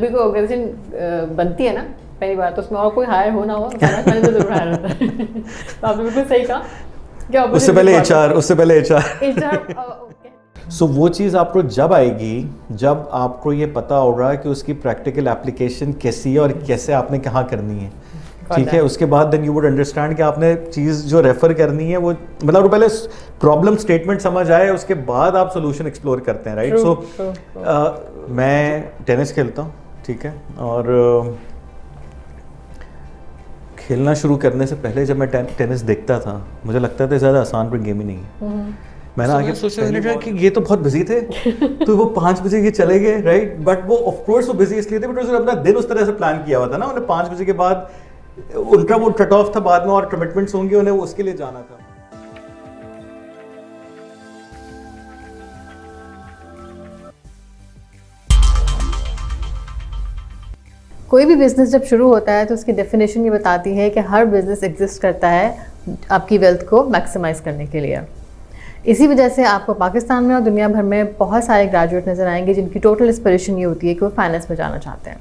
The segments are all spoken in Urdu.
ابھی کوئی آرگنائزیشن بنتی ہے نا پہلی بار تو اس میں اور کوئی ہائر ہونا ہو کھانے تو ضرور ہائر ہوتا ہے. تو آپ نے بالکل صحیح کہا. اس سے پہلے ایچ آر. سو وہ چیز آپ کو جب آئے گی جب آپ کو یہ پتا ہوگا کہ اس کی پریکٹیکل اپلیکیشن کیسی ہے اور کیسے آپ نے کہاں کرنی ہے. ٹھیک ہے, اس کے بعد دین یو وڈ انڈرسٹینڈ کہ آپ نے چیز جو ریفر کرنی ہے وہ مطلب پہلے پرابلم اسٹیٹمنٹ سمجھ آئے, اس کے بعد آپ سولوشن ایکسپلور کرتے ہیں, رائٹ. سو میں ٹینس کھیلتا ہوں, ٹھیک ہے, اور کھیلنا شروع کرنے سے پہلے جب میں ٹینس دیکھتا تھا مجھے لگتا تھا زیادہ آسان کوئی گیم ہی نہیں ہے. میں نے آگے سوچا کہ یہ تو بہت بزی تھے تو وہ 5 بجے یہ چلے گئے, رائٹ. بٹ وہ آف کورس وہ بزی اس لیے تھے بٹ انہوں نے اپنا دن اس طرح سے پلان کیا ہوا تھا نا, انہیں 5 بجے کے بعد ان کا وہ کٹ آف تھا بعد میں اور کمٹمنٹس ہوں گے انہیں اس کے لیے جانا تھا. کوئی بھی بزنس جب شروع ہوتا ہے تو اس کی ڈیفینیشن یہ بتاتی ہے کہ ہر بزنس ایگزسٹ کرتا ہے آپ کی ویلتھ کو میکسیمائز کرنے کے لیے. اسی وجہ سے آپ کو پاکستان میں اور دنیا بھر میں بہت سارے گریجویٹ نظر آئیں گے جن کی ٹوٹل اسپریشن یہ ہوتی ہے کہ وہ فائنانس میں جانا چاہتے ہیں.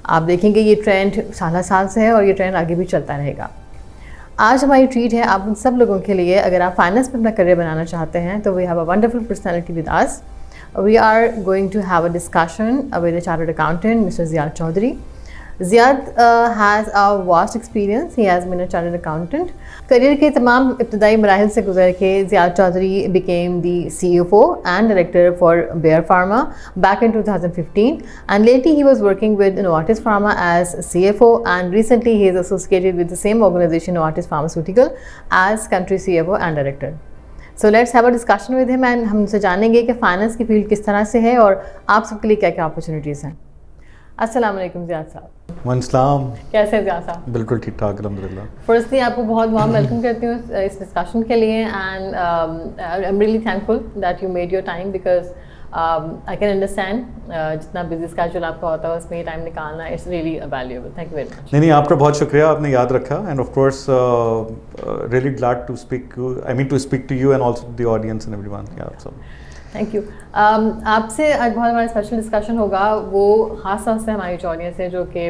آپ دیکھیں گے یہ ٹرینڈ سالہ سال سے ہے اور یہ ٹرینڈ آگے بھی چلتا رہے گا. آج ہماری ٹریٹ ہے آپ ان سب لوگوں کے لیے, اگر آپ فائنانس میں اپنا کریئر بنانا چاہتے ہیں تو we have a wonderful personality with us. We are going to have a discussion with a chartered accountant mister Ziad Chaudhry. Ziad has a vast experience. He has been a chartered accountant. Career کے تمام ابتدائی مراحل سے گزر کے زیاد Chaudhry became the CFO and director for Bayer Pharma back in 2015 and lately he was working with Novartis Pharma as CFO and recently he is associated with the same organization Novartis Pharmaceutical as country CFO and director. So let's have a discussion with him and ہم ان سے جانیں گے کہ فائنانس کی فیلڈ کس طرح سے ہے اور آپ سب کے لیے کیا کیا اپرچونیٹیز ہیں. السلام علیکم زیاد صاحب. وعلیکم السلام. کیسے ہیں زیاد صاحب؟ بالکل ٹھیک ٹھاک الحمدللہ. فرسٹلی آپ کو بہت بہت ویلکم کرتی ہوں اس ڈسکشن کے لیے and I am really thankful that you made your time because I can understand جتنا بزی اسکیجول آپ کا ہوتا ہے اس میں یہ ٹائم نکالنا it's really valuable. Thank you very much. نہیں آپ کا بہت شکریہ, آپ نے یاد رکھا and of course really glad to speak to speak to you and also to the audience and everyone. آپ سب تھینک یو. آپ سے آج بہت بڑا اسپیشل ڈسکشن ہوگا, وہ خاص طور سے ہماری آڈینس ہے جو کہ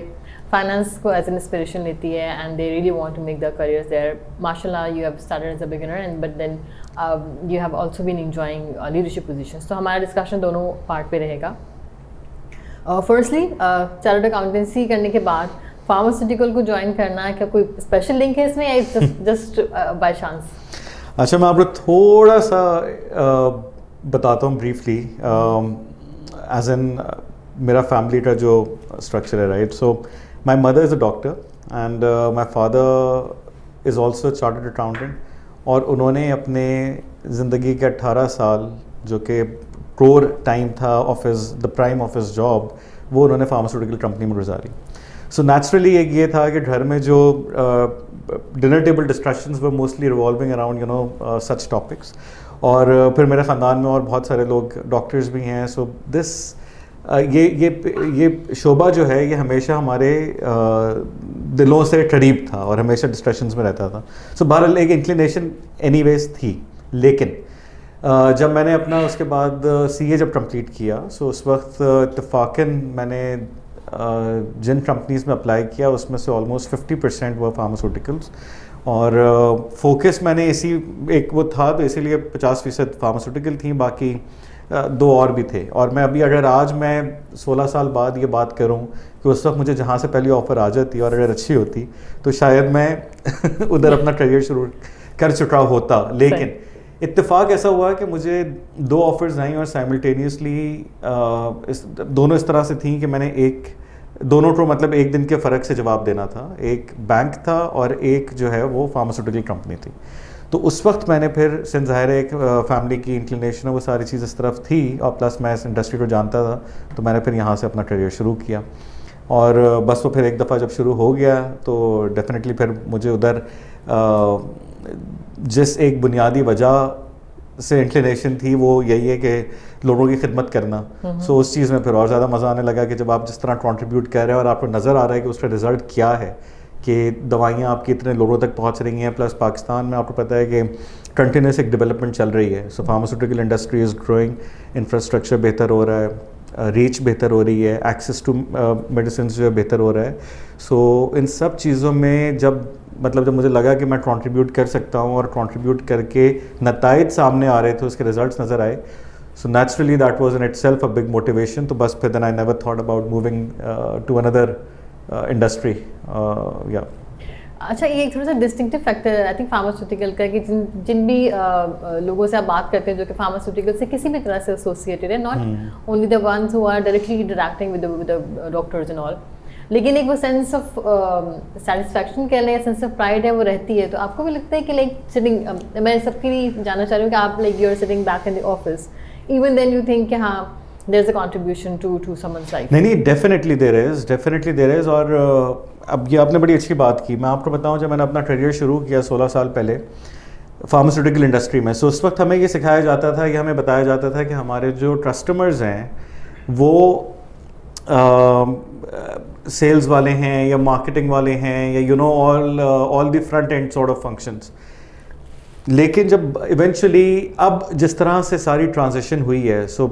فائنانس کو ایز این انسپریشن لیتی ہے and they really want to make the careers there. ماشاء اللہ you have started as a beginner and but then you have also been enjoying leadership positions. تو ہمارا ڈسکشن دونوں پارٹ پہ رہے گا. فرسٹلی چارٹرڈ اکاؤنٹنسی کرنے کے بعد فارماسیوٹیکل کو جوائن کرنا کیا کوئی اسپیشل لنک ہے اس میں یا جسٹ بائی چانس؟ اچھا میں آپ کو تھوڑا سا بتاتا ہوں بریفلی ایز این میرا فیملی کا جو اسٹرکچر ہے, right. So my mother is a doctor and my father is also a chartered accountant, اور انہوں نے اپنے زندگی کے 18 سال جو کہ کور ٹائم تھا of his the prime of his job وہ انہوں نے فارماسیوٹیکل کمپنی میں گزاری. سو نیچرلی ایک یہ تھا کہ گھر میں جو dinner table discussions were mostly revolving around you know such topics, اور پھر میرے خاندان میں اور بہت سارے لوگ ڈاکٹرز بھی ہیں. سو دس یہ شعبہ جو ہے یہ ہمیشہ ہمارے دلوں سے قریب تھا اور ہمیشہ ڈسکشنز میں رہتا تھا. سو بہرحال ایک انکلینیشن اینی ویز تھی. لیکن جب میں نے اپنا اس کے بعد CA جب کمپلیٹ کیا, سو اس وقت اتفاقاً میں نے جن کمپنیز میں اپلائی کیا اس میں سے آلموسٹ 50% وہ فارماسیوٹیکلس, اور فوکس میں نے اسی ایک وہ تھا تو اسی لیے 50% فارماسیوٹیکل تھیں, باقی 2 اور بھی تھے. اور میں ابھی اگر آج میں 16 سال بعد یہ بات کروں کہ اس وقت مجھے جہاں سے پہلی آفر آ جاتی اور اگر اچھی ہوتی تو شاید میں ادھر اپنا کریئر شروع کر چکا ہوتا. لیکن اتفاق ایسا ہوا کہ مجھے 2 آفرز آئیں اور سائملٹینیسلی دونوں اس طرح سے تھیں کہ میں نے دونوں کو مطلب ایک دن کے فرق سے جواب دینا تھا. ایک بینک تھا اور ایک جو ہے وہ فارماسیوٹیکل کمپنی تھی. تو اس وقت میں نے پھر سن ظاہر ہے ایک فیملی کی انکلینیشن ہے وہ ساری چیز اس طرف تھی, اور پلس میں اس انڈسٹری کو جانتا تھا تو میں نے پھر یہاں سے اپنا کریئر شروع کیا. اور بس وہ پھر ایک دفعہ جب شروع ہو گیا تو ڈیفینیٹلی پھر مجھے ادھر جس ایک بنیادی وجہ سے انکلینیشن تھی وہ یہی ہے کہ لوگوں کی خدمت کرنا. سو اس چیز میں پھر اور زیادہ مزہ آنے لگا کہ جب آپ جس طرح کنٹریبیوٹ کر رہے ہیں اور آپ کو نظر آ رہا ہے کہ اس کا رزلٹ کیا ہے, کہ دوائیاں آپ کی اتنے لوگوں تک پہنچ رہی ہیں, پلس پاکستان میں آپ کو پتہ ہے کہ کنٹینیوس ایک ڈیولپمنٹ چل رہی ہے. So pharmaceutical industry is growing, infrastructure بہتر ہو رہا ہے, ریچ بہتر ہو رہی ہے, ایکسیس ٹو میڈیسنس جو ہے بہتر ہو رہا ہے. سو ان سب چیزوں میں جب مجھے لگا کہ میں کنٹریبیوٹ کر سکتا ہوں اور کنٹریبیوٹ کر کے نتائج سامنے آ رہے تھے, اس کے رزلٹس نظر آئے, so naturally that was in itself a big motivation. تو بس پھر then I never thought about moving to اندر انڈسٹری. یا اچھا, یہ ایک تھوڑا سا ڈسٹنکٹیو فیکٹر ہے آئی تھنک فارماسیوٹیکل کا, کہ جن بھی لوگوں سے آپ بات کرتے ہیں جو کہ فارماسیوٹیکل سے کسی بھی طرح سے ایسوسیٹیڈ ہے, not only the ones who are directly interacting with the doctors and all, لیکن ایک وہ سینس آف سیٹسفیکشن کہہ لیں یا سینس آف پرائڈ ہے وہ رہتی ہے. تو آپ کو بھی لگتا ہے کہ لائک سٹنگ, میں سب کے لیے جاننا چاہ رہی ہوں کہ آپ like you are sitting back in the office, even then you think کہ ہاں there is a contribution to someone's life? نہیں, ڈیفینیٹلی دیر از. اور اب یہ آپ نے بڑی اچھی بات کی. میں آپ کو بتاؤں, جب میں نے اپنا کیریئر شروع کیا 16 سال پہلے فارماسیوٹیکل انڈسٹری میں, سو اس وقت ہمیں یہ سکھایا جاتا تھا, یہ ہمیں بتایا جاتا تھا کہ ہمارے جو کسٹمرز ہیں وہ سیلز والے ہیں یا مارکیٹنگ والے ہیں یا you know all the front end sort of functions. لیکن جب ایونچولی اب جس طرح سے ساری ٹرانزیشن ہوئی ہے, سو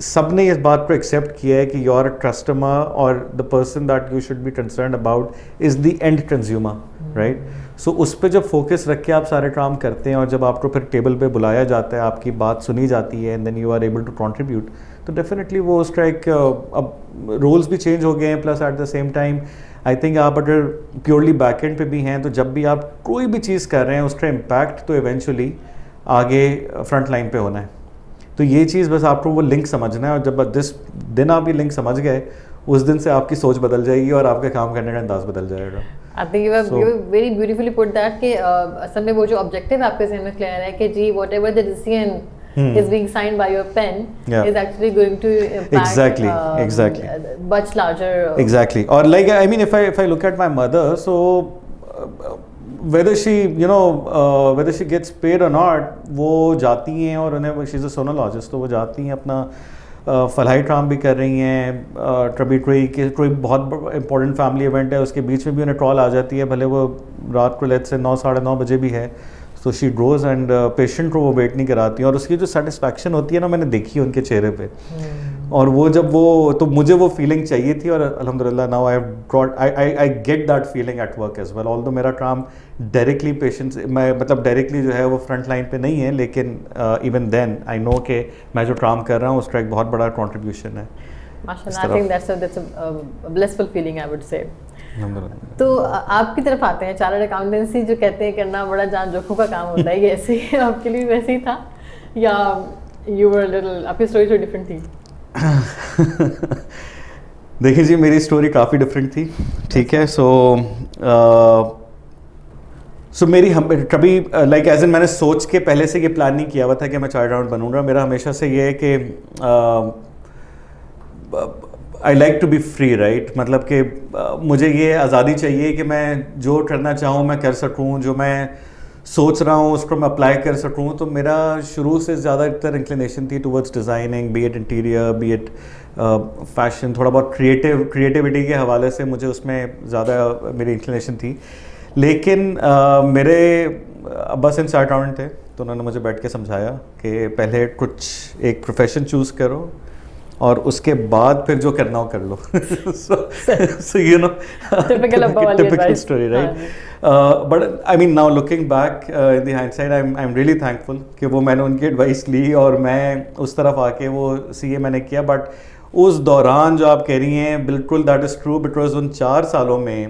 سب نے اس بات کو ایکسیپٹ کیا ہے کہ یور کسٹمر اور the person that you should be concerned about is the end consumer, right. So اس پہ جب فوکس رکھ کے آپ سارے کام کرتے ہیں اور جب آپ کو پھر ٹیبل پہ بلایا جاتا ہے, آپ کی بات سنی جاتی ہے, and then you are able to contribute, تو ڈیفینیٹلی وہ اس کا ایک اب رولس بھی چینج ہو گئے ہیں, plus at the same time I think آپ اگر پیورلی بیک اینڈ پہ بھی ہیں تو جب بھی آپ کوئی بھی چیز کر رہے ہیں اس کا امپیکٹ تو ایونچولی آگے فرنٹ لائن پہ ہونا ہے. تو یہ چیز بس آپ کو وہ لنک سمجھنا ہے, اور جب جس دن آپ یہ لنک سمجھ گئے اس دن سے آپ کی سوچ بدل جائے گی اور آپ کا کام کرنے کا انداز بدل جائے گا. I think you have very beautifully put that کہ اصل میں وہ جو objective آپ کے ذہن میں clear ہے کہ جی whatever the decision is being signed by your pen is actually going to impact much larger. Exactly. Or like I mean if I look at my mother, so whether she you know whether she gets paid or not, وہ جاتی ہیں اور انہیں she's a sonologist, تو وہ جاتی ہیں اپنا فلاحی کام بھی کر رہی ہیں. کبھی کوئی بہت امپورٹنٹ فیملی ایونٹ ہے اس کے بیچ میں بھی انہیں کال آ جاتی ہے, بھلے وہ رات کو لیٹ سے 9 ساڑھے 9 بجے بھی ہے, تو شی گوز اینڈ پیشنٹ کو وہ ویٹ نہیں کراتی, اور اس کی جو سیٹسفیکشن ہوتی ہے نا, میں نے دیکھی ان کے چہرے پہ, اور وہ جب وہ تو مجھے وہ فیلنگ چاہیے تھی, اور الحمد للہ now I get that feeling at work as well. Although میرا کام ڈائریکٹلی پیشنٹس میں مطلب ڈائریکٹلی جو ہے وہ فرنٹ لائن پہ نہیں ہے, لیکن ایون دین آئی نو کہ میں جو کام کر رہا ہوں اس کا ایک بہت بڑا کنٹریبیوشن ہے. ماشاءاللہ, I think that's a blissful feeling I would say. تو آپ کی طرف آتے ہیں, چارٹرڈ اکاؤنٹنسی جو کہتے ہیں کرنا بڑا جان جوکھوں کا کام ہوتا ہے, یہ ایسے ہی آپ کے لیے ویسے ہی تھا یا یو ور لٹل, آپ کی اسٹوری تو ڈفرینٹ تھی؟ دیکھیں جی, میری اسٹوری کافی ڈفرینٹ تھی, ٹھیک ہے. سو میری کبھی لائک ایز ان میں نے سوچ کے پہلے سے یہ پلان نہیں کیا ہوا تھا کہ میں چارٹرڈ اکاؤنٹنٹ بنوں گا. میرا ہمیشہ سے یہ ہے کہ I like to be free, right. مطلب کہ مجھے یہ آزادی چاہیے کہ میں جو کرنا چاہوں میں کر سکوں, جو میں سوچ رہا ہوں اس کو میں اپلائی کر سکوں. تو میرا شروع سے زیادہ تر انکلینیشن تھی towards designing, be it interior, be it fashion, تھوڑا بہت کریٹیوٹی کے حوالے سے مجھے اس میں زیادہ میری انکلینیشن تھی. لیکن میرے ابا سن چارٹرڈ اکاؤنٹنٹ تھے, تو انہوں نے مجھے بیٹھ کے سمجھایا کہ پہلے کچھ ایک پروفیشن چوز کرو اور اس کے بعد پھر جو کرنا ہو کر لو. So you know, typical story, right? But I mean now looking back in the hindsight, I'm really thankful کہ وہ میں نے ان کی ایڈوائس لی اور میں اس طرف آ کے وہ CA میں نے کیا. بٹ اس دوران جو آپ کہہ رہی ہیں بالکل دیٹ از ٹرو, بیکاز ان 4 سالوں میں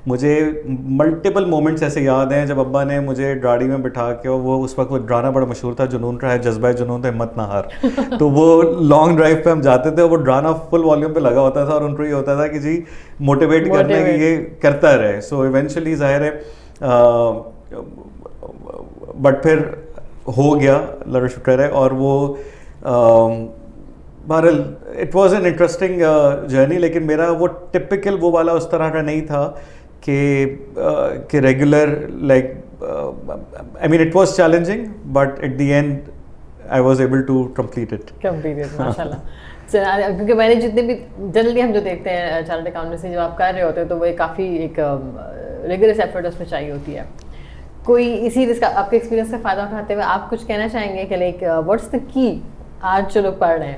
مجھے ملٹیپل مومنٹس ایسے یاد ہیں جب ابا نے مجھے گاڑی میں بٹھا کے, وہ اس وقت وہ گانا بڑا مشہور تھا, جنون کا ہے جذبہ جنون تو ہمت نہ ہار, تو وہ لانگ ڈرائیو پہ ہم جاتے تھے, وہ گانا فل والیوم پہ لگا ہوتا تھا اور ان کو یہ ہوتا تھا کہ جی موٹیویٹ کرنا کہ یہ کرتا رہے. سو ایونچولی ظاہر ہے بٹ پھر ہو گیا, اللہ کا شکر ہے. اور وہ بہرحال it was an interesting journey, لیکن میرا وہ ٹپکل وہ والا اس طرح کا نہیں تھا کہ regular like I mean it was challenging, but at the end I was able to complete it. ماشاء اللہ. کیونکہ میں نے جتنے بھی جنرلی ہم جو دیکھتے ہیں چارٹرڈ اکاؤنٹنسی جب آپ کر رہے ہوتے ہیں تو وہ کافی ایک ریگولرس ایفرٹ اس میں چاہیے ہوتی ہے. کوئی اسی کا آپ کے ایکسپیرینس سے فائدہ اٹھاتے ہوئے آپ کچھ کہنا چاہیں گے کہ لائک واٹس دا کی, آج جو لوگ پڑھ رہے ہیں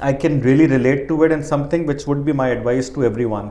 I can really relate to it, and something which would be my advice to everyone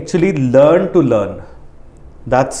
actually learn to learn. That's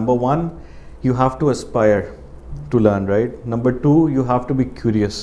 Number 1, you have to aspire to learn, right? Number 2, you have to be curious.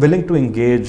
willing to engage,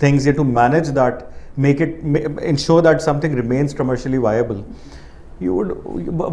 things, to manage that, ensure that something remains commercially viable,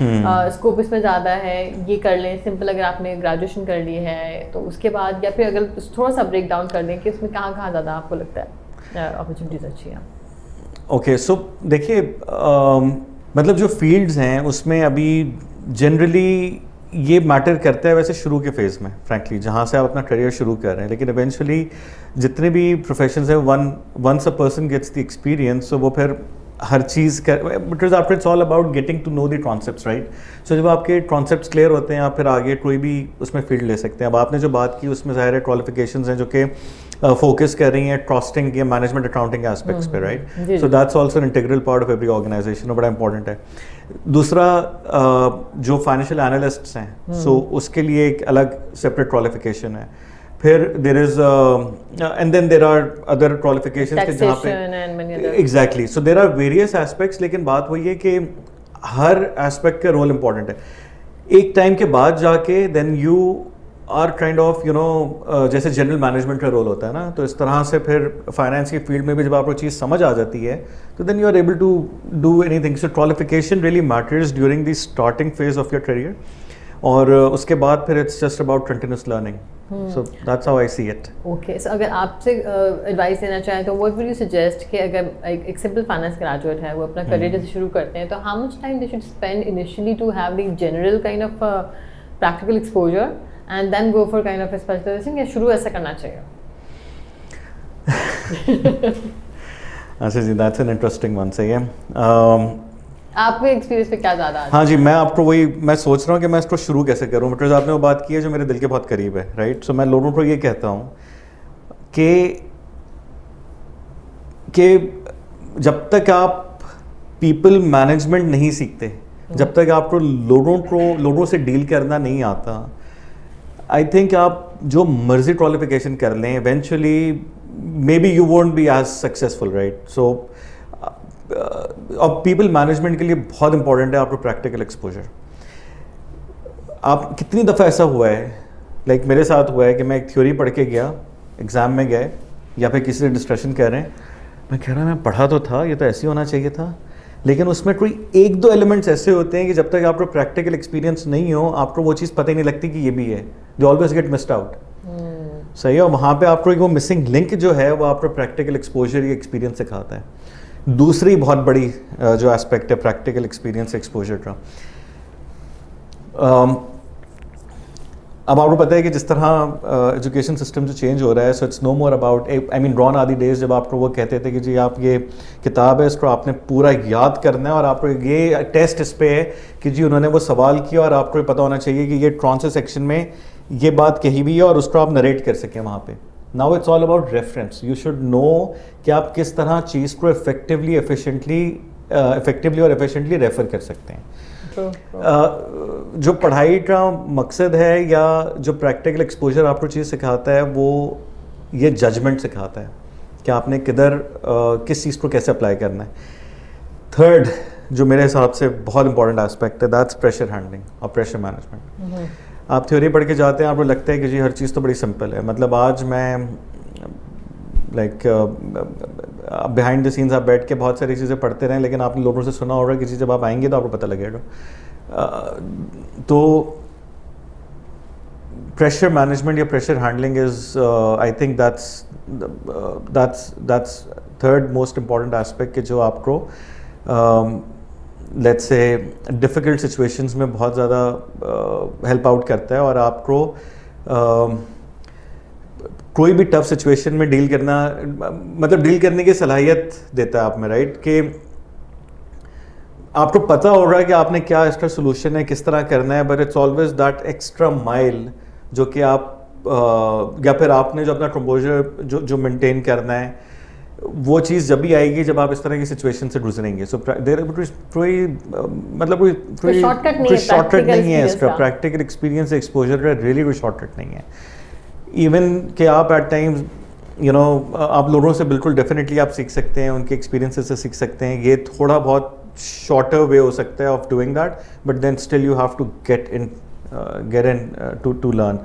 scope اس میں زیادہ ہے, یہ کر لیں سمپل, اگر آپ نے گریجویشن کر لی ہے تو اس کے بعد, یا پھر اگر تھوڑا سا بریک ڈاؤن کر دیں کہ اس میں کہاں کہاں زیادہ آپ کو لگتا ہے اپرچونیٹیز اچھی ہیں. اوکے, سو دیکھیے مطلب جو فیلڈز ہیں اس میں ابھی جنرلی یہ میٹر کرتا ہے ویسے شروع کے فیز میں فرینکلی, جہاں سے آپ اپنا کریئر شروع کر رہے ہیں, لیکن ایونچولی جتنے بھی پروفیشنز ہیں once a person gets the experience تو وہ پھر ہر چیز because after it's all about getting to know the concepts, right. So جب آپ کے کانسیپٹس کلیئر ہوتے ہیں آپ پھر آگے کوئی بھی اس میں فیلڈ لے سکتے ہیں. اب آپ نے جو بات کی اس میں ظاہر ہے کوالیفیکیشنز ہیں جو کہ فوکس کر رہی ہیں کاسٹنگ یا مینجمنٹ اکاؤنٹنگ ایسپیکٹس پہ, right. So that's also an integral part of every organisation, بڑا امپورٹنٹ ہے. دوسرا جو فائنینشیل اینالسٹس ہیں سو اس کے لیے ایک الگ سپریٹ کوالیفیکیشن ہے. پھر there is and then there are other qualifications جہاں پہ exactly, so there are various aspects, لیکن بات وہی ہے کہ ہر ایسپیکٹ کا رول امپورٹنٹ ہے. ایک ٹائم کے بعد جا کے then you are kind of you know جیسے جنرل مینجمنٹ کا رول ہوتا ہے نا, تو اس طرح سے پھر فائنینس کی فیلڈ میں بھی جب آپ کو چیز سمجھ آ جاتی ہے تو then you are able to do anything. So qualification really matters during the starting phase of your career, اور اس کے بعد پھر it's just about continuous learning. So that's how I see it. Okay, so اگر آپ سے ایڈوائس دینا چاہیں تو what would you suggest کہ اگر ایک سمپل فائنانس گریجویٹ ہے وہ اپنا کریئر جیسے شروع کرتے ہیں تو how much time they should spend initially to have the general kind of practical exposure and then go for kind of a specialization, یا شروع ایسا کرنا چاہیے؟ اچھا جی, that's an interesting one. صحیح ہے. آپ کے ایکسپیرینس پہ کیا زیادہ؟ ہاں جی, میں آپ کو وہی میں سوچ رہا ہوں کہ میں اس کو شروع کیسے کروں, بکاز آپ نے وہ بات کی ہے جو میرے دل کے بہت قریب ہے, رائٹ. سو میں لوگوں کو یہ کہتا ہوں کہ جب تک آپ پیپل مینجمنٹ نہیں سیکھتے, جب تک آپ کو لوگوں سے ڈیل کرنا نہیں آتا, آئی تھنک آپ جو مرضی کوالیفیکیشن کر لیں eventually maybe you won't be as successful, right. So اور پیپل مینجمنٹ کے لیے بہت امپورٹنٹ ہے آپ کو پریکٹیکل ایکسپوجر. آپ کتنی دفعہ ایسا ہوا ہے, لائک میرے ساتھ ہوا ہے کہ میں ایک تھیوری پڑھ کے گیا, ایگزام میں گئے یا پھر کسی سے ڈسکشن کر رہے ہیں, میں کہہ رہا میں پڑھا تو تھا, یہ تو ایسے ہونا چاہیے تھا, لیکن اس میں کوئی ایک دو ایلیمنٹس ایسے ہوتے ہیں کہ جب تک آپ کو پریکٹیکل ایکسپیرینس نہیں ہو آپ کو وہ چیز پتہ ہی نہیں لگتی کہ یہ بھی ہے. They always get missed out. صحیح ہے, اور وہاں پہ آپ کو وہ مسنگ لنک جو ہے وہ آپ کو پریکٹیکل ایکسپوجر یا ایکسپیرینس سکھاتا ہے. دوسری بہت بڑی جو اسپیکٹ ہے پریکٹیکل ایکسپیرینس ایکسپوجر کا, اب آپ کو پتہ ہے کہ جس طرح ایجوکیشن سسٹم جو چینج ہو رہا ہے, so it's no more about, I mean ڈرون آدی ڈیز جب آپ کو وہ کہتے تھے کہ جی آپ یہ کتاب ہے اس کو آپ نے پورا یاد کرنا ہے اور آپ کو یہ ٹیسٹ اس پہ ہے کہ جی انہوں نے وہ سوال کیا اور آپ کو پتہ ہونا چاہیے کہ یہ کون سے سیکشن میں یہ بات کہی ہوئی ہے اور اس کو آپ نریٹ کر سکیں وہاں پہ. Now it's all about reference. You should know کہ آپ کس طرح چیز کو effectively اور efficiently ریفر کر سکتے ہیں. جو پڑھائی کا مقصد ہے یا جو پریکٹیکل ایکسپوجر آپ کو چیز سکھاتا ہے وہ یہ ججمنٹ سکھاتا ہے کہ آپ نے کدھر کس چیز کو کیسے اپلائی کرنا ہے. تھرڈ جو میرے حساب سے بہت امپورٹنٹ اسپیکٹ ہے دیٹس پریشر ہینڈلنگ اور پریشر مینجمنٹ. آپ تھیوری پڑھ کے جاتے ہیں آپ کو لگتا ہے کہ جی ہر چیز تو بڑی سمپل ہے, مطلب آج میں لائک بیہائنڈ دا سینس آپ بیٹھ کے بہت ساری چیزیں پڑھتے رہیں, لیکن آپ نے لوگوں سے سنا ہوگا کہ جی جب آپ آئیں گے تو آپ کو پتہ لگے گا. تو پریشر مینجمنٹ یا pressure handling is I think that's third most important aspect کہ جو آپ کو لیٹس سے ڈیفیکلٹ سچویشنز میں بہت زیادہ ہیلپ آؤٹ کرتا ہے, اور آپ کو کوئی بھی ٹف سچویشن میں ڈیل کرنا مطلب ڈیل کرنے کی صلاحیت دیتا ہے آپ میں, رائٹ. کہ آپ کو پتہ ہو رہا ہے کہ آپ نے کیا اس کا سولوشن ہے, کس طرح کرنا ہے, but it's always that extra mile جو کہ آپ یا پھر آپ نے جو اپنا کمپوزر جو مینٹین کرنا ہے وہ چیز جب بھی آئے گی جب آپ اس طرح کی سچویشن سے گزریں گے. سو کوئی مطلب کوئی شارٹ کٹ نہیں ہے اس کا, پریکٹیکل ایکسپیرینس ایکسپوجر کا ریئلی کوئی شارٹ کٹ نہیں ہے. ایون کہ آپ ایٹ ٹائمز یو نو آپ لوگوں سے بالکل ڈیفینیٹلی آپ سیکھ سکتے ہیں, ان کے ایکسپیرینسز سے سیکھ سکتے ہیں, یہ تھوڑا بہت شارٹر وے ہو سکتا ہے of doing that, but then still you have to get in to learn.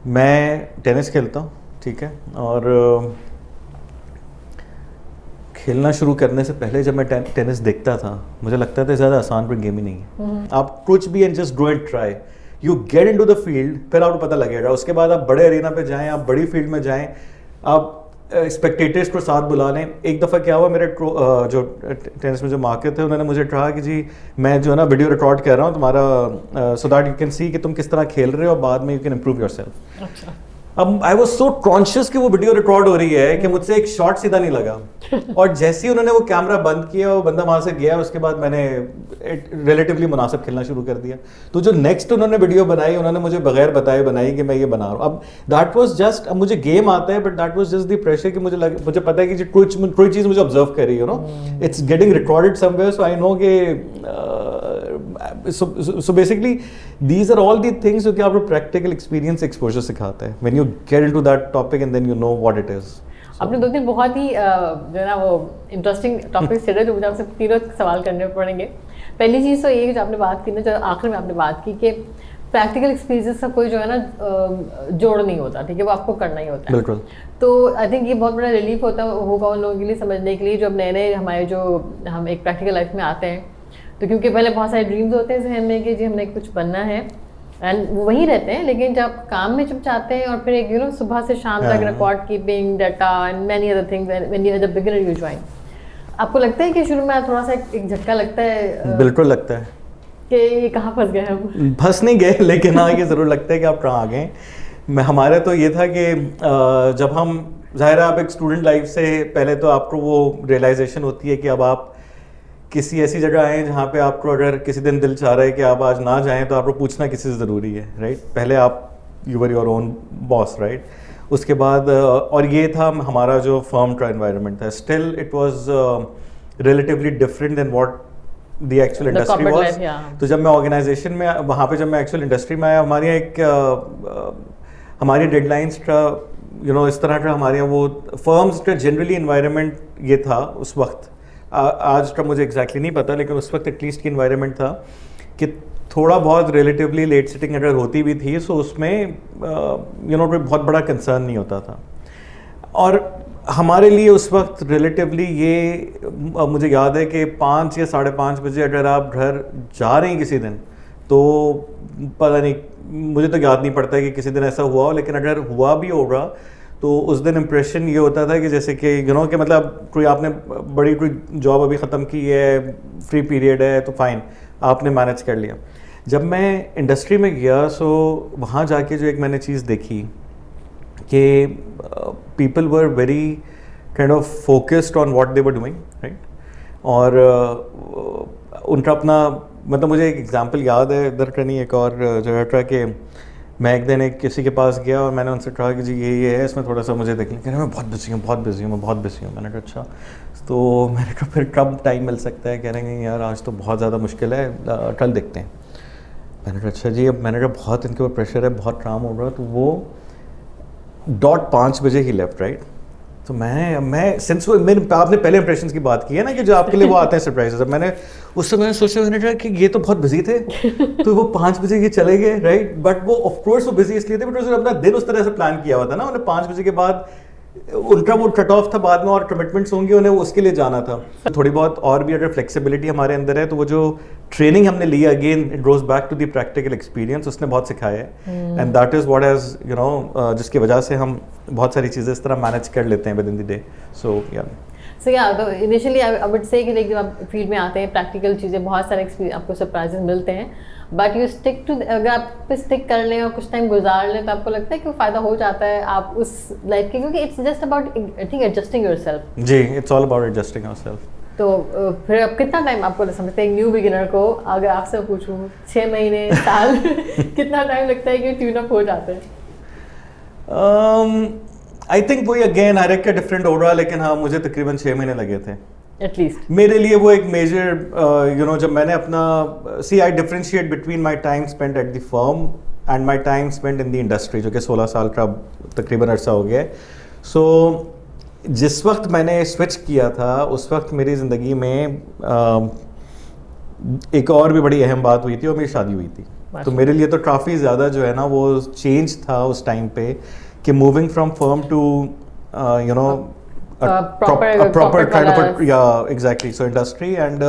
میں ٹینس کھیلتا ہوں, ٹھیک ہے, اور کھیلنا شروع کرنے سے پہلے جب میں ٹینس دیکھتا تھا مجھے لگتا تھا زیادہ آسان پر گیم ہی نہیں ہے. آپ کچھ بھی and just do and try, you get in to the field, پھر آپ کو پتہ لگے گا. اس کے بعد آپ بڑے ارینا پہ جائیں, آپ بڑی فیلڈ میں جائیں, آپ اسپیکٹیٹرس کو ساتھ بلا لیں. ایک دفعہ کیا ہوا, میرے جو ٹینس میں جو مارکر تھے انہوں نے مجھے کہا کہ جی میں جو ہے نا ویڈیو ریکارڈ کر رہا ہوں تمہارا, so that you can see کہ تم کس طرح کھیل رہے ہو اور بعد میں you can improve your self. اب آئی واز سو کانشیس کہ وہ ویڈیو ریکارڈ ہو رہی ہے کہ مجھ سے ایک شاٹ سیدھا نہیں لگا, اور جیسے ہی انہوں نے وہ کیمرہ بند کیا وہ بندہ وہاں سے گیا, اس کے بعد میں نے ریلیٹیولی مناسب کھیلنا شروع کر دیا. تو جو نیکسٹ انہوں نے ویڈیو بنائی انہوں نے مجھے بغیر بتائے بنائی کہ میں یہ بنا رہا ہوں. اب دیٹ واز جسٹ, اب مجھے گیم آتا ہے but that was just the pressure کہ مجھے پتا ہے کہ کوئی چیز مجھے آبزرو کر رہی ہے, you know it's getting recorded somewhere, so I know کہ so basically these are all the things جو کہ آپ کو practical experience exposure سکھاتا ہے when you get into that topic and then you know what it is. آپ نے دو تین بہت ہی جو ہے نا وہ انٹرسٹنگ ٹاپکس چھیڑے جو مجھے آپ سے تینوں سوال کرنے پڑیں گے. پہلی چیز تو یہ جو آپ نے بات کی نا, جو آخر میں آپ نے بات کی کہ پریکٹیکل ایکسپیرینس کا کوئی جو ہے نا جوڑ نہیں ہوتا, ٹھیک ہے, وہ آپ کو کرنا ہی ہوتا ہے. بالکل. تو آئی تھنک یہ بہت بڑا ریلیف ہوگا ان لوگوں کے لیے سمجھنے کے لیے جو اب نئے ہمارے جو ہم ایک پریکٹیکل لائف میں آتے ہیں, تو کیونکہ پہلے بہت سارے ڈریمز ہوتے ہیں ذہن میں کہ جی ہم نے کچھ بننا ہے اینڈ وہ وہیں رہتے ہیں, لیکن جب کام میں جب چاہتے ہیں اور پھر ایک صبح سے شام تک record keeping data and many other things when you as a beginner you join, آپ کو لگتا ہے کہ شروع میں تھوڑا سا ایک جھٹکا لگتا ہے؟ بالکل لگتا ہے کہ یہ کہاں پھنس گئے ہم. پھنس نہیں گئے, لیکن ہاں یہ ضرور لگتا ہے کہ آپ کہاں آ گئے. ہمارا تو یہ تھا کہ جب ہم ظاہر ہے آپ ایک اسٹوڈنٹ لائف سے پہلے تو آپ کو وہ ریئلائزیشن ہوتی ہے کہ اب آپ کسی ایسی جگہ آئیں جہاں پہ آپ کو اگر کسی دن دل چاہ رہا ہے کہ آپ آج نہ جائیں تو آپ کو پوچھنا کسی سے ضروری ہے, رائٹ. پہلے آپ you are your own boss, right. اس کے بعد اور یہ تھا ہمارا جو فرم کا انوائرمنٹ تھا, still it was relatively different than what the actual industry was. تو جب میں آرگنائزیشن میں وہاں پہ جب میں ایکچوئل انڈسٹری میں آیا, ہمارے یہاں ایک ہماری ڈیڈ لائنس کا اس طرح کا ہمارے یہاں وہ فرمز کا جنرلی انوائرمنٹ یہ تھا اس وقت, آج کا مجھے ایگزیکٹلی نہیں پتا, لیکن اس وقت ایٹ لیسٹ کی انوائرمنٹ تھا کہ تھوڑا بہت ریلیٹیولی لیٹ سٹنگ اگر ہوتی بھی تھی سو اس میں کوئی بہت بڑا کنسرن نہیں ہوتا تھا. اور ہمارے لیے اس وقت ریلیٹیولی یہ مجھے یاد ہے کہ 5 یا 5:30 بجے اگر آپ گھر جا رہے ہیں کسی دن, تو پتہ نہیں, مجھے تو یاد نہیں پڑتا کہ کسی دن ایسا ہوا ہو, لیکن اگر ہوا بھی ہوگا تو اس دن امپریشن یہ ہوتا تھا کہ جیسے کہ کہ مطلب کوئی آپ نے بڑی کوئی جاب ابھی ختم کی ہے, فری پیریڈ ہے, تو فائن آپ نے مینیج کر لیا. جب میں انڈسٹری میں گیا سو وہاں جا کے جو ایک میں نے چیز دیکھی کہ people were very kind of focused on what they were doing, right. اور ان کا اپنا مطلب مجھے ایک ایگزامپل یاد ہے ادھر کا نہیں, ایک اور جگہ کا, کہ میں ایک دن کسی کے پاس گیا اور میں نے ان سے کہا کہ جی یہ ہے, اس میں تھوڑا سا مجھے دیکھ لیں. کہہ رہے میں بہت بزی ہوں, میں نے کہا اچھا, تو میں نے کہا پھر کب ٹائم مل سکتا ہے؟ کہہ رہے ہیں یار آج تو بہت زیادہ مشکل ہے, کل دیکھتے ہیں. میں نے کہا اچھا جی. اب میں نے کہا بہت ان کے اوپر پریشر ہے, بہت کام ہو رہا ہے. تو وہ 5:00 بجے ہی لیفٹ, رائٹ. تو میں سنس آپ نے پہلے امپریشنس کی بات کی ہے نا کہ جو آپ کے لیے وہ آتے ہیں سرپرائزز, اب میں نے اس سے میں نے سوچا, میں نے کہا کہ یہ تو بہت بزی تھے تو وہ 5 بجے یہ چلے گئے, رائٹ. بٹ وہ آف کورس وہ بزی اس لیے تھے بٹ انہوں نے اپنا دن اس طرح سے پلان کیا ہوا تھا نا, انہیں 5 بجے کے بعد ان کا وہ کٹ آف تھا بعد میں, اور کمٹمنٹس ہوں گی انہیں اس کے لیے جانا تھا. تھوڑی بہت اور بھی اگر فلیکسیبلٹی ہمارے اندر ہے تو وہ جو ٹریننگ ہم نے لی, again it goes back to the practical experience, اس نے بہت سکھایا ہے. And that is what has جس کی وجہ سے ہم بہت ساری چیزیں اس طرح مینیج کر لیتے ہیں ود ان دی ڈے. سو تو انیشلی آئی وڈ سے کہ جب آپ فیلڈ میں آتے ہیں پریکٹیکل چیزیں بہت سارے آپ کو سرپرائزز ملتے ہیں, بٹ یو اسٹک ٹو, اگر آپ پہ اسٹک کر لیں اور کچھ ٹائم گزار لیں تو آپ کو لگتا ہے کہ وہ فائدہ ہو جاتا ہے آپ اس لائف کے, کیونکہ it's just about I think adjusting yourself. جی, it's all about adjusting yourself. تو پھر اب کتنا ٹائم آپ کو سمجھتے ہیں ایک نیو بگنر کو, اگر آپ سے پوچھوں 6 مہینے, سال, کتنا ٹائم لگتا ہے کہ ٹیون اپ ہو جاتے ہیں؟ آئی تھنک وہی اگین ہر ایک کا ڈفرینٹ ہو رہا, لیکن ہاں مجھے تقریباً 6 مہینے لگے تھے ایٹ لیسٹ. میرے لیے وہ ایک میجر جب میں نے اپنا I differentiate between my time spend at the firm and my time spend in the industry, جو کہ 16 سال کا تقریباً عرصہ ہو گیا ہے. سو جس وقت میں نے سوئچ کیا تھا اس وقت میری زندگی میں ایک اور بھی بڑی اہم بات ہوئی تھی, اور میری شادی ہوئی تھی. تو میرے لیے تو کافی زیادہ جو ہے نا وہ چینج تھا اس ٹائم پہ کہ moving from firm to proper kind of a, yeah, exactly, so industry. And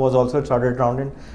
was also a chartered accountant.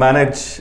manage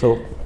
So,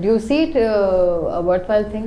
Do you see it a worthwhile thing?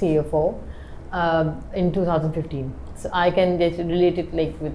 CFO in 2015. So I can just relate it like with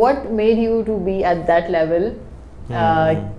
what made you to be at that level?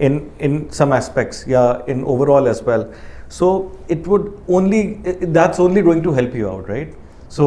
in some aspects, yeah, in overall as well, so it would only that's only going to help you out, right? So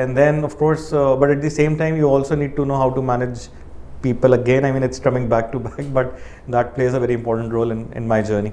and then of course but at the same time you also need to know how to manage people. Again, I mean, it's coming back to back, but that plays a very important role in my journey.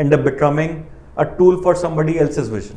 end up becoming a tool for somebody else's vision.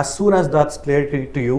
as soon as that's clear to you,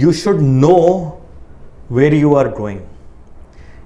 You should know where you are going.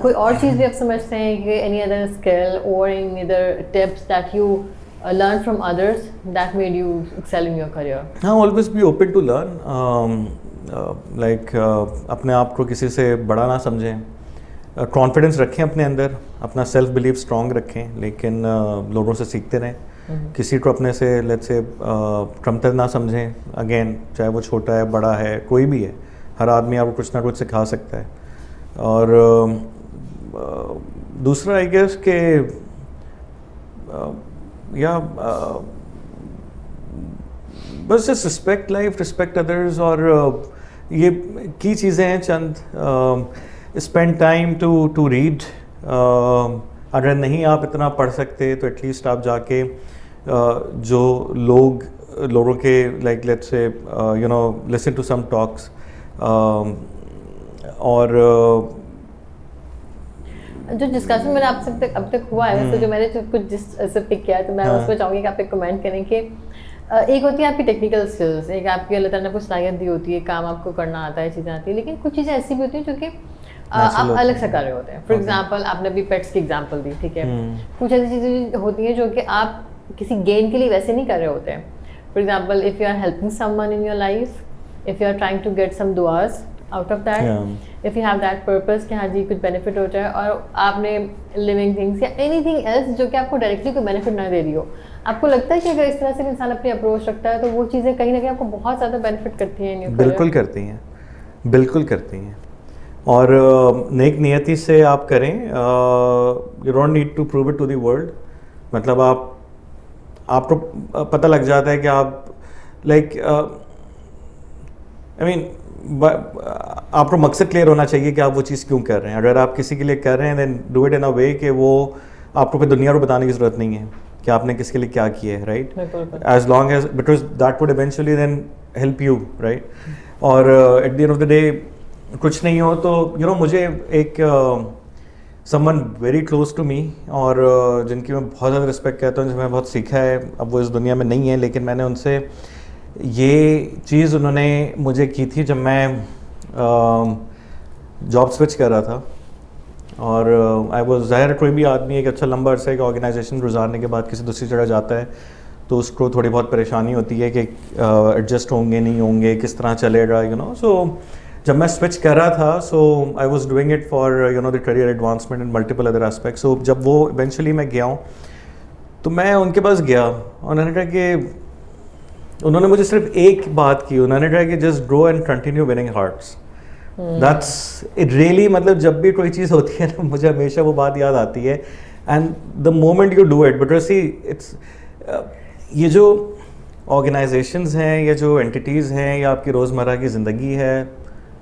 کوئی اور چیز بھی آپ سمجھتے ہیں کہ اینی ادر اسکل اور any other tips that you learn from others that made you excel in your career? Always be open to learn. اپنے آپ کو کسی سے بڑا نہ سمجھیں, کانفیڈنس رکھیں اپنے اندر, اپنا سیلف بلیف اسٹرانگ رکھیں, لیکن لوگوں سے سیکھتے رہیں. کسی کو اپنے سے لیٹس سے کمتر نہ سمجھیں. اگین چاہے وہ چھوٹا ہے بڑا ہے کوئی بھی ہے, ہر آدمی آپ کو کچھ نہ کچھ سکھا سکتا ہے. اور دوسرا آئی گیس کہ یا بس just respect life, respect others. اور یہ کی چیزیں ہیں چند, اسپینڈ ٹائم ٹو ریڈ. اگر نہیں آپ اتنا پڑھ سکتے تو ایٹ لیسٹ آپ جا کے جو لوگوں کے like let's say you know listen to some talks. اور جو ڈسکشن میرا آپ سے اب تک ہوا ہے, تو جو میں نے کچھ جس سے پک کیا ہے تو میں اس میں چاہوں گی کہ آپ ایک کمنٹ کریں کہ ایک ہوتی ہے آپ کی ٹیکنیکل اسکلس, ایک آپ کی اللہ تعالیٰ نے کو صلاحیت دی ہوتی ہے, کام آپ کو کرنا آتا ہے, چیزیں آتی ہیں, لیکن کچھ چیزیں ایسی بھی ہوتی ہیں جو کہ آپ الگ سے کر رہے ہوتے ہیں. فار ایگزامپل آپ نے ابھی پیٹس کی ایگزامپل دی, ٹھیک ہے, کچھ ایسی چیزیں ہوتی ہیں جو کہ آپ کسی گین کے لیے ویسے نہیں کر رہے ہوتے ہیں. For example if you are helping someone in your life, if you are trying to get some دعاز out of that, if you have that purpose کہ ہاں جی کچھ بینیفٹ ہو جائے, اور آپ نے living things یا anything else جو کہ آپ کو ڈائریکٹلی کوئی بینیفٹ نہ دے رہی ہو, آپ کو لگتا ہے کہ اگر اس طرح سے انسان اپنی اپروچ رکھتا ہے تو وہ چیزیں کہیں نہ کہیں آپ کو بہت زیادہ بینیفٹ کرتی ہیں. بالکل کرتی ہیں, بالکل کرتی ہیں. اور نیک نیتی سے آپ کریں. You don't need to prove it to the world. مطلب آپ کو پتہ لگ جاتا ہے کہ آپ لائک آئی مین آپ کو مقصد کلیئر ہونا چاہیے کہ آپ وہ چیز کیوں کر رہے ہیں. اگر آپ کسی کے لیے کر رہے ہیں then do it in a way کہ وہ آپ کو پھر دنیا کو بتانے کی ضرورت نہیں ہے کہ آپ نے کس کے لیے کیا کیا ہے, right, as long as because that would eventually then help you, right. اور at the end of the day کچھ نہیں ہو تو یو نو مجھے ایک someone very close to me اور جن کی میں بہت زیادہ رسپیکٹ کرتا ہوں, جس میں بہت سیکھا ہے, اب وہ اس دنیا میں نہیں ہے, لیکن میں نے ان سے یہ چیز انہوں نے مجھے کی تھی جب میں جاب سوئچ کر رہا تھا. اور آئی واز ظاہر کوئی بھی آدمی ایک اچھا لمبا عرصہ ایک آرگنائزیشن گزارنے کے بعد کسی دوسری جگہ جاتا ہے تو اس کو تھوڑی بہت پریشانی ہوتی ہے کہ ایڈجسٹ ہوں گے نہیں ہوں گے, کس طرح چلے گا, یو نو. سو جب میں سوئچ کر رہا تھا so I was doing it for you know the career advancement and multiple other aspects. So جب وہ ایونچولی میں گیا ہوں تو میں ان کے پاس گیا, انہوں نے کہا کہ انہوں نے مجھے صرف ایک بات کی, انہوں نے کہا کہ just grow and continue winning hearts. That's it really. مطلب جب بھی کوئی چیز ہوتی ہے نا مجھے ہمیشہ وہ بات یاد آتی ہے. And the moment you do it, because see it's یہ جو آرگنائزیشنز ہیں یا جو انٹیٹیز ہیں یا آپ کی روزمرہ کی زندگی ہے,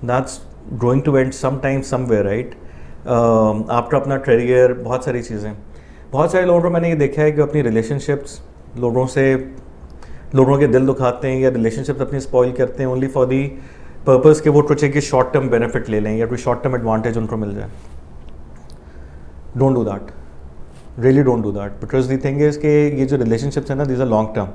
that's going to end sometime somewhere, right. آپ کا اپنا کیریئر, بہت ساری چیزیں. بہت سارے لوگوں کو میں نے یہ دیکھا ہے کہ اپنی ریلیشن شپس لوگوں کے دل دکھاتے ہیں یا ریلیشن شپس اپنی اسپوائل کرتے ہیں اونلی فار دی پرپز کہ وہ کچھ ایک شارٹ ٹرم بینیفٹ لے لیں یا کوئی شارٹ ٹرم ایڈوانٹیج ان کو مل جائے. Don't do that, really don't do that, because the thing is کہ یہ جو ریلیشن شپس ہیں نا these are long term,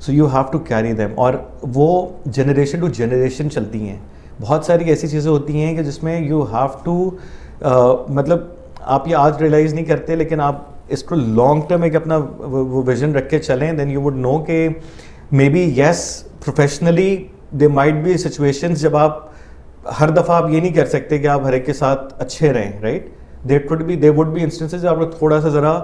so you have to carry them. اور وہ جنریشن ٹو جنریشن چلتی ہیں. بہت ساری ایسی چیزیں ہوتی ہیں کہ جس میں یو ہیو ٹو مطلب آپ یہ آج ریئلائز نہیں کرتے, لیکن آپ اس کو لانگ ٹرم ایک اپنا وہ ویژن رکھ کے چلیں, دین یو وڈ نو کہ maybe yes professionally they might be situations جب آپ ہر دفعہ آپ یہ نہیں کر سکتے کہ آپ ہر ایک کے ساتھ اچھے رہیں, right. There would be instances آپ کو تھوڑا سا ذرا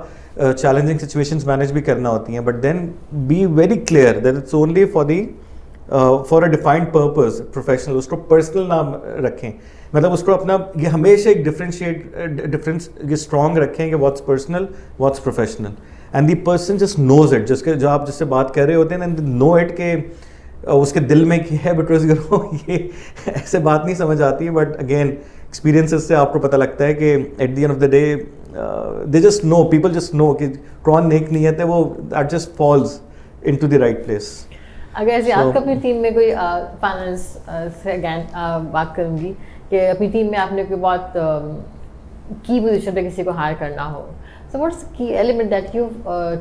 چیلنجنگ سچویشنز مینیج بھی کرنا ہوتی ہیں, but then be very clear that it's only for a defined purpose professional. اس کو پرسنل نام رکھیں, مطلب اس کو اپنا یہ ہمیشہ ایک ڈفرینس یہ اسٹرانگ رکھیں کہ what's personal what's professional, and the person just knows it. جو آپ جس سے بات کر رہے ہوتے ہیں اینڈ نو اٹ کہ اس کے دل میں کیا ہے, بیکاز یہ ایسے بات نہیں سمجھ آتی ہے, بٹ اگین ایکسپیرینسز سے آپ کو پتہ لگتا ہے کہ at the end of the day they just know, people just know کہ کون نیک نیت ہے, وہ that just falls into the right place. اگر ایسے آپ کو اپنی ٹیم میں کوئی فائنانس سے اگین بات کروں گی کہ اپنی ٹیم میں آپ نے کوئی بہت کی پوزیشن پہ کسی کو ہائر کرنا ہو, so what's the key element that you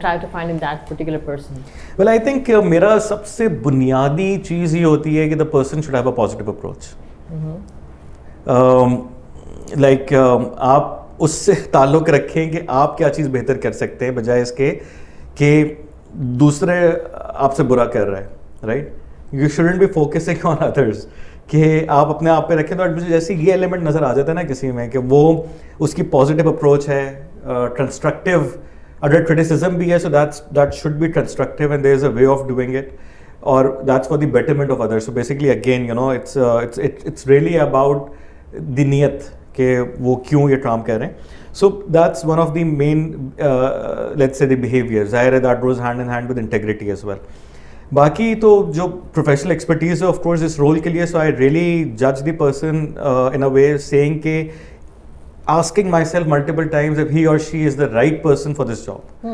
try to find in that particular person? Well, I think میرا سب سے بنیادی چیز یہ ہوتی ہے کہ the person should have a positive approach. Like آپ اس سے تعلق رکھیں کہ آپ کیا چیز بہتر کر سکتے ہیں بجائے اس کے کہ دوسرے آپ سے برا کر رہا ہے, right. You shouldn't be focusing on others, کہ آپ اپنے آپ پہ رکھیں. تو مجھے جیسے یہ ایلیمنٹ نظر آ جاتا ہے نا کسی میں کہ وہ اس کی پازیٹیو اپروچ ہے, کنسٹرکٹیو, اگر کرٹیسزم بھی ہے so that should be constructive and there is a way of doing it, اور that's for the betterment of others. So basically again you know it's really about the نیت کہ وہ کیوں یہ کام کر رہے ہیں. So that's one of the main let's say the behaviour. ظاہر ہے that goes hand in hand with integrity as well. باقی تو جو پروفیشنل ایکسپرٹیز ہے آف کورس اس رول کے لیے, سو آئی ریئلی جج the person in a way seeing کہ asking myself multiple times if he or she is the right person for this job.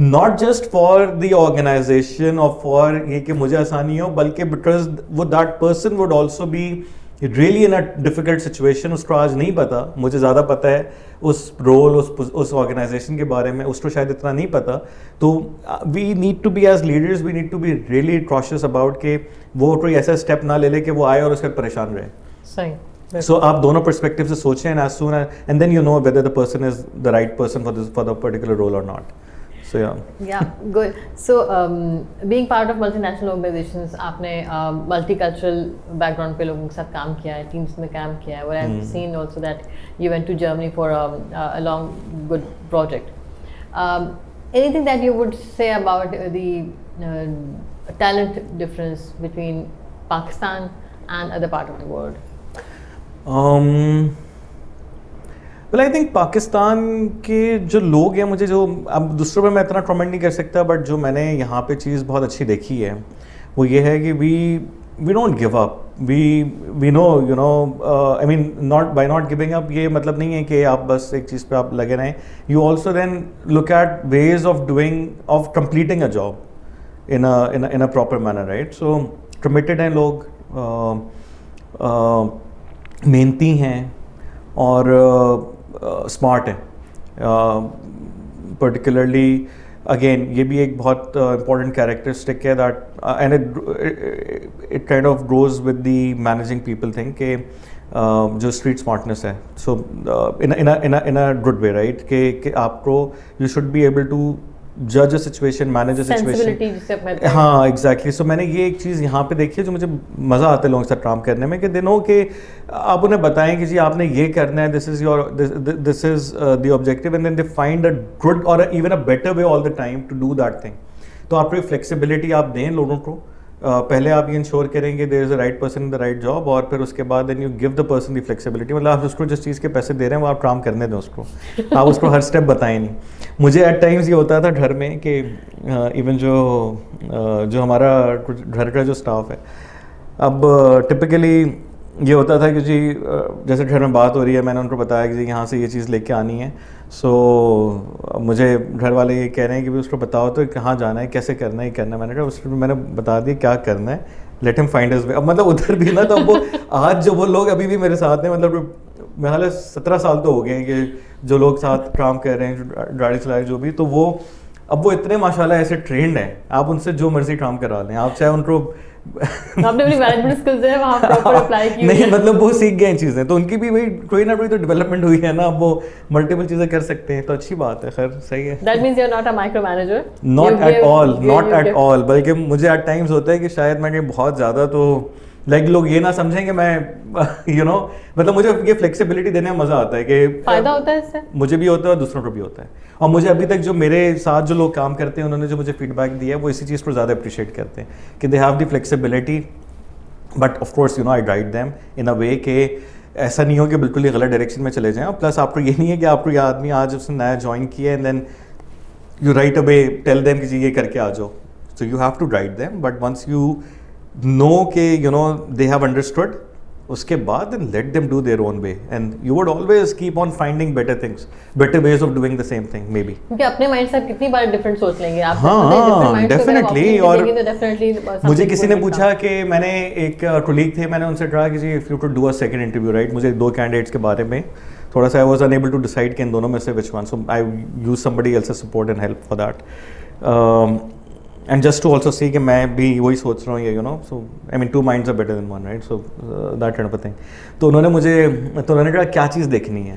Not just for the organization or for یہ کہ مجھے آسانی ہو, بلکہ because that person would also be really in a difficult situation. اس کو آج نہیں پتا, مجھے زیادہ پتا ہے اس رول اس آرگنائزیشن کے بارے میں, اس کو شاید اتنا نہیں پتا. تو we need to be as leaders, we need to be really cautious about کہ وہ کوئی ایسا اسٹیپ نہ لے لے کہ وہ آئے اور اس کا پریشان رہے. صحیح. So آپ دونوں perspective سے سوچیں, and as soon as and then you know whether the person is the right person for the particular role or not. So yeah, good. So being part of multinational organizations, آپ نے multicultural background پہ لوگوں کے ساتھ کام کیا ہے, teams میں کام کیا ہے. What I've seen also that you went to Germany for a long good project. Anything that you would say about the talent difference between Pakistan and other part of the world? well I think Pakistan کے جو لوگ ہیں, مجھے جو اب دوسروں پہ میں اتنا کمنٹ نہیں کر سکتا, بٹ جو میں نے یہاں پہ چیز بہت اچھی دیکھی ہے وہ یہ ہے کہ we don't give up. we know you know I mean not by not giving up یہ مطلب نہیں ہے کہ آپ بس ایک چیز پہ آپ لگے رہیں. you also then look at ways of completing a job in a proper manner, right? so committed ہیں لوگ, محنتی ہیں اور اسمارٹ ہیں. پرٹیکولرلی اگین یہ بھی ایک بہت امپورٹنٹ کیریکٹرسٹک ہے that and it kind of grows with the managing people thing کہ جو اسٹریٹ اسمارٹنیس ہے. سو ان اے گڈ وے, رائٹ, کہ آپ کو you should be able to جج a situation, manage a situation. ہاں ایگزیکٹلی. سو میں نے یہ ایک چیز یہاں پہ دیکھی ہے جو مجھے مزہ آتا ہے لوگوں کے ساتھ کام کرنے میں, کہ دنوں کہ آپ انہیں بتائیں کہ جی آپ نے یہ کرنا ہے, this is the objective, and then they find a good اور even a better way all the time to do that thing. تو آپ کو فلیکسیبلٹی آپ دیں لوگوں کو. پہلے آپ یہ انشور کریں کہ there is a right person in the right job, اور پھر اس کے بعد then you give the person the flexibility. مطلب آپ اس کو جس چیز کے پیسے دے رہے ہیں وہ آپ کام کرنے دیں اس کو, آپ اس کو ہر اسٹیپ بتائیں نہیں. مجھے ایٹ ٹائمز یہ ہوتا تھا گھر میں کہ ایون جو ہمارا گھر کا جو اسٹاف ہے, اب ٹپکلی یہ ہوتا تھا کہ جی جیسے گھر میں بات ہو رہی ہے, میں نے ان کو بتایا کہ جی یہاں سے یہ چیز لے کے آنی ہے. سو مجھے گھر والے یہ کہہ رہے ہیں کہ اس کو بتاؤ تو کہاں جانا ہے, کیسے کرنا ہے, یہ کرنا ہے. میں نے کہا اس کو میں نے بتا دیا کیا کرنا ہے, لیٹ ہم فائنڈ ہز وے. اب مطلب ادھر بھی نا, تو اب وہ آج جو وہ لوگ ابھی بھی میرے ساتھ ہیں, مطلب میرے خیال 17 سال تو ہو گئے ہیں کہ جو لوگ ساتھ کام کر رہے ہیں, جو گاڑی چلائے جو بھی, تو وہ اب وہ اتنے ماشاء اللہ ایسے ٹرینڈ ہیں, آپ ان سے جو مرضی کام کرا لیں, آپ چاہے ان کو نہیں مطلب وہ سیکھ گئے چیزیں, تو ان کی بھی وہی کوئی نہ کوئی تو ڈیولپمنٹ ہوئی ہے نا, اب وہ ملٹیپل چیزیں کر سکتے ہیں, تو اچھی بات ہے. خیر صحیح ہے. That means you're not a micromanager. Not at all, not at all. بلکہ مجھے ایٹ ٹائمز ہوتا ہے کہ شاید میں کہ بہت زیادہ تو لائک لوگ یہ نہ سمجھیں کہ میں یو نو, مطلب مجھے یہ فلیکسیبلٹی دینے میں مزہ آتا ہے, کہ فائدہ ہوتا ہے اس سے, مجھے بھی ہوتا ہے اور دوسروں کو بھی ہوتا ہے. اور مجھے ابھی تک جو میرے ساتھ جو لوگ کام کرتے ہیں انہوں نے جو مجھے فیڈ بیک دیا ہے وہ اسی چیز کو زیادہ اپریشیٹ کرتے ہیں کہ they have the flexibility, but of course you know I guide them in a way کہ ایسا نہیں ہو کہ بالکل ہی غلط ڈائریکشن میں چلے جائیں. اور پلس آپ کو یہ نہیں ہے کہ آپ کو یہ آدمی آج اس نے نیا جوائن کیا ہے and then you right away tell them کہ جی یہ کر کے آ جاؤ. So you have to guide them, but once you know کہ you know they have understood, اس کے بعد then let them do their own way and you would always keep on finding better things, better ways of doing the same thing maybe. کیونکہ اپنے مائنڈ سے کتنی بار ڈفرینٹ سوچ لیں گے آپ. ہاں ڈیفینیٹلی. اور مجھے کسی نے پوچھا کہ میں نے ایک کولیگ تھے, میں نے ان سے کہا کہ جی if you could do a second interview, right, مجھے 2 candidates کے بارے میں تھوڑا سا I was unable to decide کہ ان دونوں میں سے which one, so I used somebody else's support and help for that. And just to also see کہ میں بھی وہی سوچ رہا ہوں, you know, so I mean 2 minds are better than one, right, so that kind of a thing. تو انہوں نے مجھے, تو انہوں نے کہا کیا چیز دیکھنی ہے,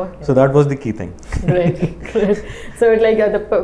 Okay. So that was the key thing. Great, great. So it's like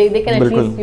they can at least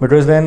Because then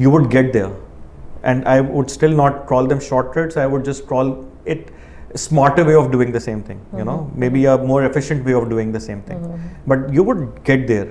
You would get there, and I would still not call them shortcuts. I would just call it a smarter way of doing the same thing. Maybe a more efficient way of doing the same thing. But you would get there.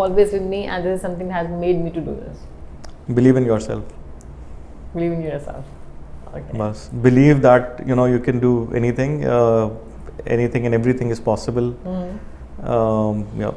always with me and this is something that has made me to do this. Believe in yourself. Believe in yourself. Okay. Bas believe that you can do anything, anything and everything is possible. Yeah.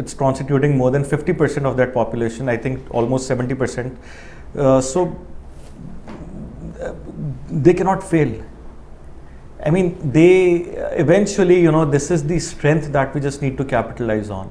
it's constituting more than 50% of that population. I think almost 70%. So they cannot fail. I mean they eventually this is the strength that we just need to capitalize on.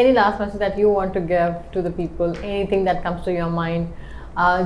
Any last message that you want to give to the people? Anything that comes to your mind?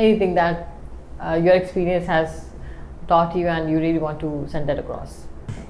anything that your experience has taught you and you really want to send that across.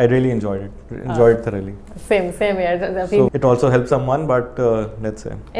I really enjoyed it thoroughly. Same here. So it also helps someone, but let's say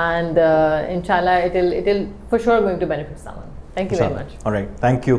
and inshallah it will for sure going to benefit someone. Thank you very much. All right, thank you.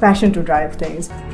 Passion to drive things.